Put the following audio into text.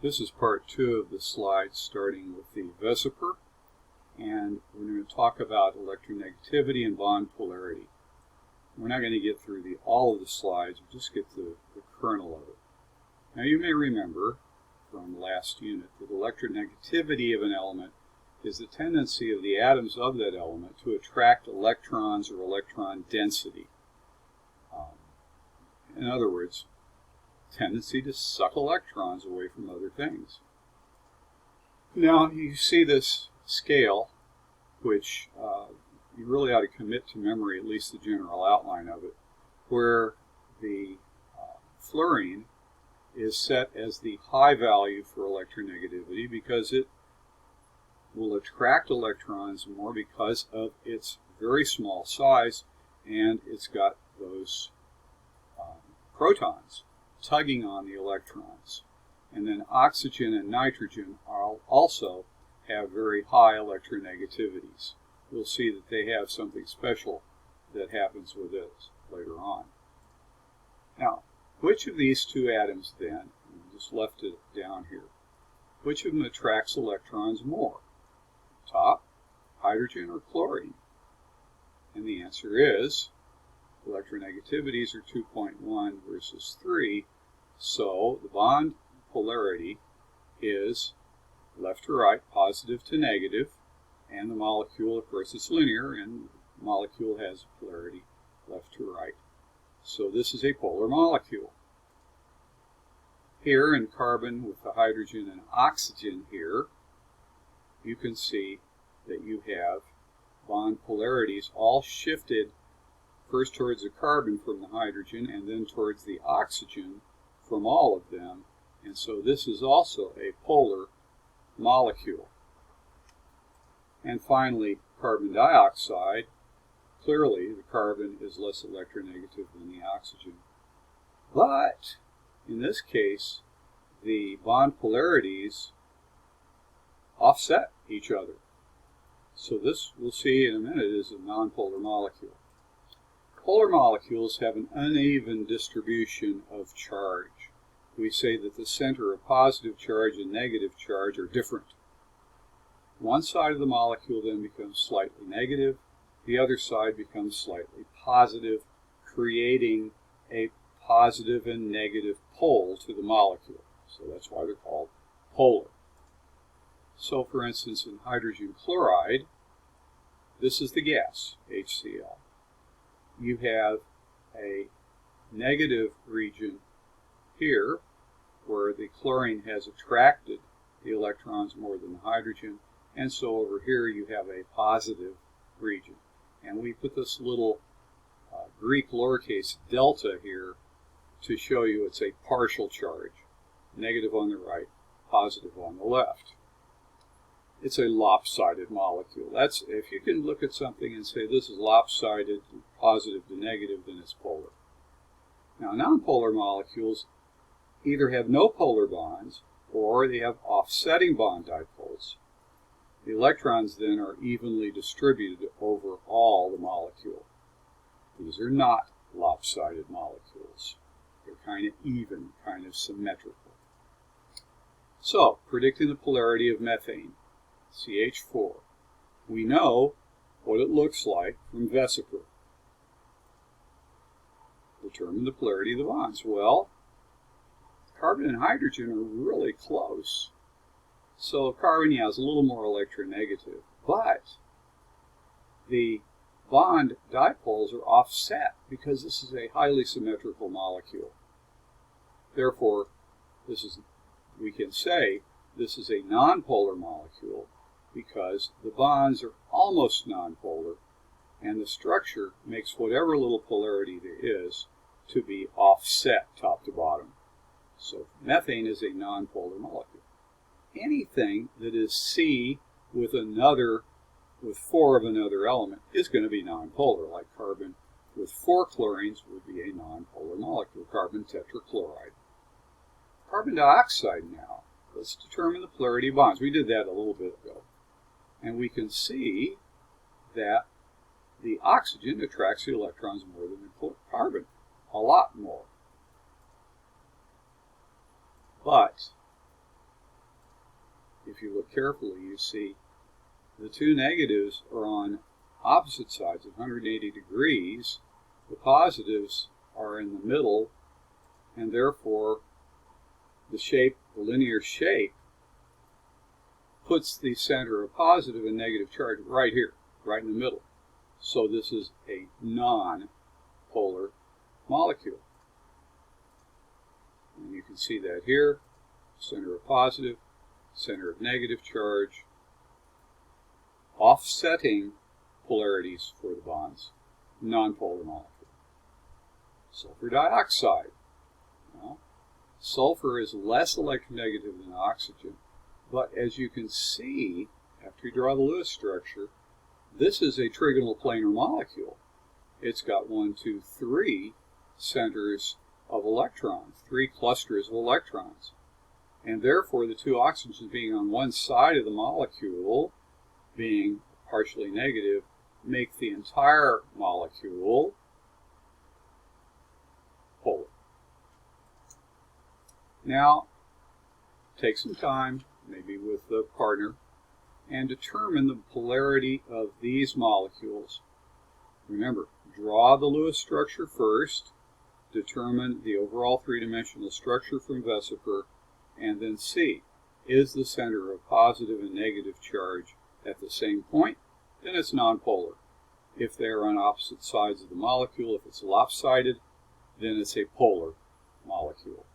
This is part 2 of the slides starting with the vesiper, and we're going to talk about electronegativity and bond polarity. We're not going to get through all of the slides, we'll just get the kernel of it. Now you may remember from last unit that electronegativity of an element is the tendency of the atoms of that element to attract electrons or electron density. In other words, tendency to suck electrons away from other things. Now you see this scale, which you really ought to commit to memory, at least the general outline of it, where the fluorine is set as the high value for electronegativity because it will attract electrons more because of its very small size, and it's got those protons tugging on the electrons. And then oxygen and nitrogen also have very high electronegativities. We'll see that they have something special that happens with this later on. Now, which of these two atoms then, I just left it down here, which of them attracts electrons more? Top, hydrogen, or chlorine? And the answer is electronegativities are 2.1 versus 3, so the bond polarity is left to right, positive to negative, and the molecule, of course, is linear, and the molecule has polarity left to right. So this is a polar molecule. Here in carbon with the hydrogen and oxygen here, you can see that you have bond polarities all shifted first towards the carbon from the hydrogen and then towards the oxygen from all of them. And so this is also a polar molecule. And finally, carbon dioxide. Clearly, the carbon is less electronegative than the oxygen. But in this case, the bond polarities offset each other. So this, we'll see in a minute, is a nonpolar molecule. Polar molecules have an uneven distribution of charge. We say that the center of positive charge and negative charge are different. One side of the molecule then becomes slightly negative, the other side becomes slightly positive, creating a positive and negative pole to the molecule. So that's why they're called polar. So for instance, in hydrogen chloride, this is the gas, HCl. You have a negative region here where the chlorine has attracted the electrons more than the hydrogen, and so over here you have a positive region. And we put this little Greek lowercase delta here to show you it's a partial charge, negative on the right, positive on the left. It's a lopsided molecule. That's, if you can look at something and say this is lopsided, positive to negative, then it's polar. Now, nonpolar molecules either have no polar bonds or they have offsetting bond dipoles. The electrons then are evenly distributed over all the molecule. These are not lopsided molecules. They're kind of even, kind of symmetrical. So, predicting the polarity of methane, CH4. We know what it looks like from vesiper. Determine the polarity of the bonds. Well, carbon and hydrogen are really close. So carbon has a little more electronegative, but the bond dipoles are offset because this is a highly symmetrical molecule. Therefore, we can say this is a nonpolar molecule because the bonds are almost nonpolar and the structure makes whatever little polarity there is to be offset top to bottom. So methane is a nonpolar molecule. Anything that is C with 4 of another element is going to be nonpolar, like carbon with 4 chlorines would be a nonpolar molecule, carbon tetrachloride. Carbon dioxide now. Let's determine the polarity of bonds. We did that a little bit ago. And we can see that the oxygen attracts the electrons more than the carbon, a lot more. But if you look carefully, you see the two negatives are on opposite sides of 180 degrees. The positives are in the middle, and therefore the shape, the linear shape, puts the center of positive and negative charge right here, right in the middle. So this is a non-polar molecule. And you can see that here, center of positive, center of negative charge, offsetting polarities for the bonds, non-polar molecule. Sulfur dioxide. Well, sulfur is less electronegative than oxygen, but as you can see, after you draw the Lewis structure, this is a trigonal planar molecule. It's got 3 centers of electrons, 3 clusters of electrons. And therefore, the two oxygens being on one side of the molecule, being partially negative, make the entire molecule polar. Now, take some time, maybe with a partner, and determine the polarity of these molecules. Remember, draw the Lewis structure first, determine the overall three-dimensional structure from Vesifer, and then see, is the center of positive and negative charge at the same point? Then it's nonpolar. If they're on opposite sides of the molecule, if it's lopsided, then it's a polar molecule.